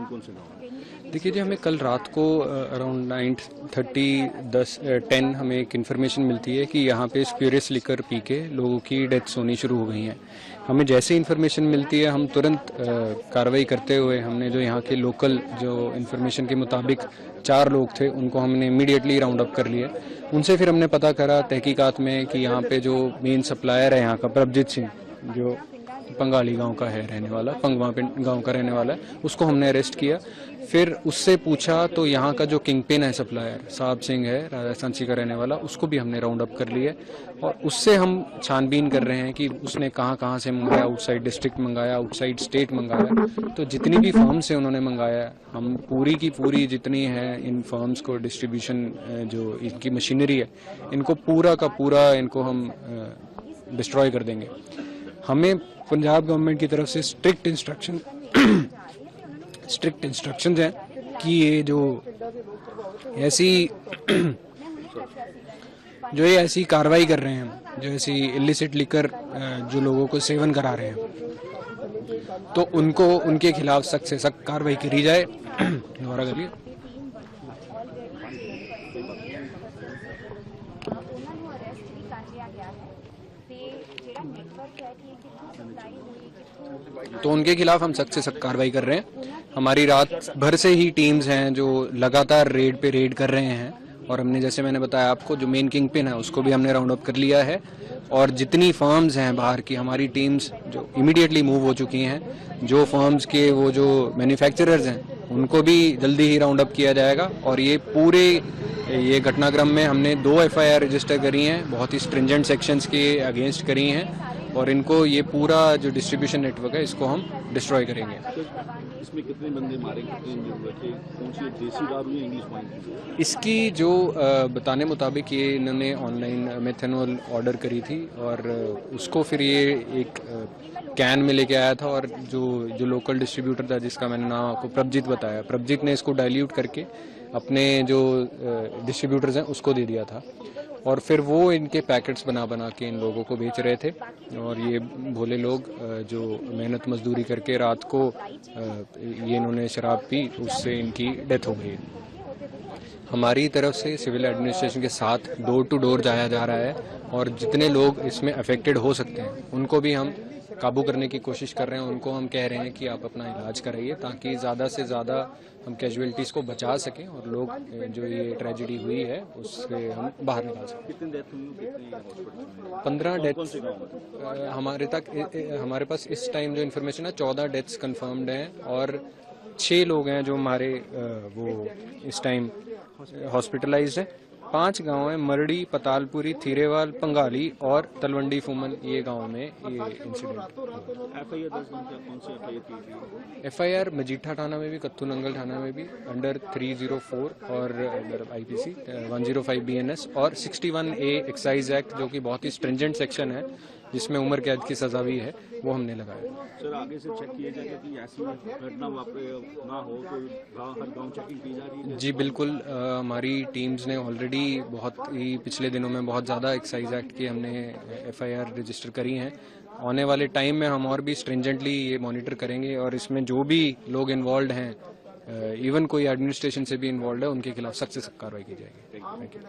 कौन से गाँव? देखिए जी, हमें कल रात को अराउंड 9:30 हमें एक इन्फॉर्मेशन मिलती है कि यहाँ पे स्प्यूरियस लिकर पी के लोगों की डेथ्स होनी शुरू हो गई हैं। हमें जैसे इन्फॉर्मेशन मिलती है हम तुरंत कार्रवाई करते हुए हमने जो यहाँ के लोकल जो इन्फॉर्मेशन के मुताबिक 4 लोग थे उनको हमने इमीडिएटली राउंड अप कर लिया। उनसे फिर हमने पता करा तहकीकात में कि यहाँ पे जो मेन सप्लायर है यहाँ का प्रभजीत सिंह, जो पंगाली गांव का है रहने वाला, पंगवा गांव का रहने वाला है, उसको हमने अरेस्ट किया। फिर उससे पूछा तो यहाँ का जो किंग पिन है सप्लायर साहब सिंह है, राजस्थान का रहने वाला, उसको भी हमने राउंड अप कर लिया और उससे हम छानबीन कर रहे हैं कि उसने कहाँ कहाँ से मंगाया, आउटसाइड डिस्ट्रिक्ट मंगाया, आउटसाइड स्टेट मंगाया। तो जितनी भी फर्म से उन्होंने मंगाया, हम पूरी की पूरी जितनी है इन फर्म्स को डिस्ट्रीब्यूशन जो इनकी मशीनरी है इनको पूरा का पूरा इनको हम डिस्ट्रॉय कर देंगे। हमें पंजाब गवर्नमेंट की तरफ से स्ट्रिक्ट इंस्ट्रक्शंस हैं कि ये जो ऐसी कार्रवाई कर रहे हैं, जो ऐसी इलिसिट लिकर जो लोगों को सेवन करा रहे हैं, तो उनको उनके खिलाफ सख्त से सख्त कार्रवाई करी जाए। दोबारा करिए। तो उनके खिलाफ हम सख्त से सख्त कार्रवाई कर रहे हैं। हमारी रात भर से ही टीम्स हैं जो लगातार रेड कर रहे हैं और हमने, जैसे मैंने बताया आपको, जो मेन किंग पिन है उसको भी हमने राउंड अप कर लिया है और जितनी फर्म्स हैं बाहर की हमारी टीम्स जो इमीडिएटली मूव हो चुकी हैं। जो फर्म्स के वो जो मैन्युफैक्चरर्स हैं उनको भी जल्दी ही राउंड अप किया जाएगा और ये घटनाक्रम में हमने 2 FIR रजिस्टर करी हैं, बहुत ही स्ट्रिंजेंट सेक्शंस के अगेंस्ट करी हैं और इनको ये पूरा जो डिस्ट्रीब्यूशन नेटवर्क है इसको हम डिस्ट्रॉय करेंगे। इसमें कितने बंदे मारे, कितने इंजर्ड हुए, कौन सी देसी दारू या इंग्लिश वाइन? इसकी जो बताने मुताबिक ये इन्होंने ऑनलाइन मेथनॉल ऑर्डर करी थी और उसको फिर ये एक कैन में लेके आया था और जो लोकल डिस्ट्रीब्यूटर था जिसका मैंने नाम आपको प्रभजीत बताया, प्रभजीत ने इसको डाइल्यूट करके अपने जो डिस्ट्रीब्यूटर्स हैं उसको दे दिया था और फिर वो इनके पैकेट्स बना के इन लोगों को बेच रहे थे और ये भोले लोग जो मेहनत मजदूरी करके रात को ये इन्होंने शराब पी, उससे इनकी डेथ हो गई। हमारी तरफ से सिविल एडमिनिस्ट्रेशन के साथ डोर टू डोर जाया जा रहा है और जितने लोग इसमें अफेक्टेड हो सकते हैं उनको भी हम काबू करने की कोशिश कर रहे हैं। उनको हम कह रहे हैं कि आप अपना इलाज कराइए ताकि ज़्यादा से ज़्यादा हम कैजुअलिटीज़ को बचा सकें और लोग जो ये ट्रेजेडी हुई है उससे हम बाहर निकाल सकें। कितनी डेथ हुई? 15 डेथ्स हमारे पास इस टाइम जो इन्फॉर्मेशन है 14 डेथ्स कंफर्म्ड हैं और 6 लोग हैं जो हमारे वो इस टाइम हॉस्पिटलाइज्ड है। 5 गांव हैं, मरड़ी, पतालपुरी, थीरेवाल, पंगाली और तलवंडी फूमन, ये गांव में ये इंसिडेंट। FIR मजीठा थाना में भी, कत्तू नंगल थाना में भी अंडर 304 और अंडर IPC 105 BNS और 61A एक्साइज एक्ट जो कि बहुत ही स्ट्रिंजेंट सेक्शन है जिसमें उम्र कैद की सजा भी है, वो हमने लगाया। सर आगे से चेक किया जाएगा कि ऐसी घटना ना हो, तो हर गांव चेकिंग की जा रही है? जी बिल्कुल, हमारी टीम्स ने ऑलरेडी बहुत ही पिछले दिनों में बहुत ज़्यादा एक्साइज एक्ट की हमने FIR रजिस्टर करी हैं। आने वाले टाइम में हम और भी स्ट्रिंजेंटली ये मॉनिटर करेंगे और इसमें जो भी लोग इन्वॉल्व हैं, इवन कोई एडमिनिस्ट्रेशन से भी इन्वॉल्व है, उनके खिलाफ सख्त से सख्त कार्रवाई की जाएगी। Thank you.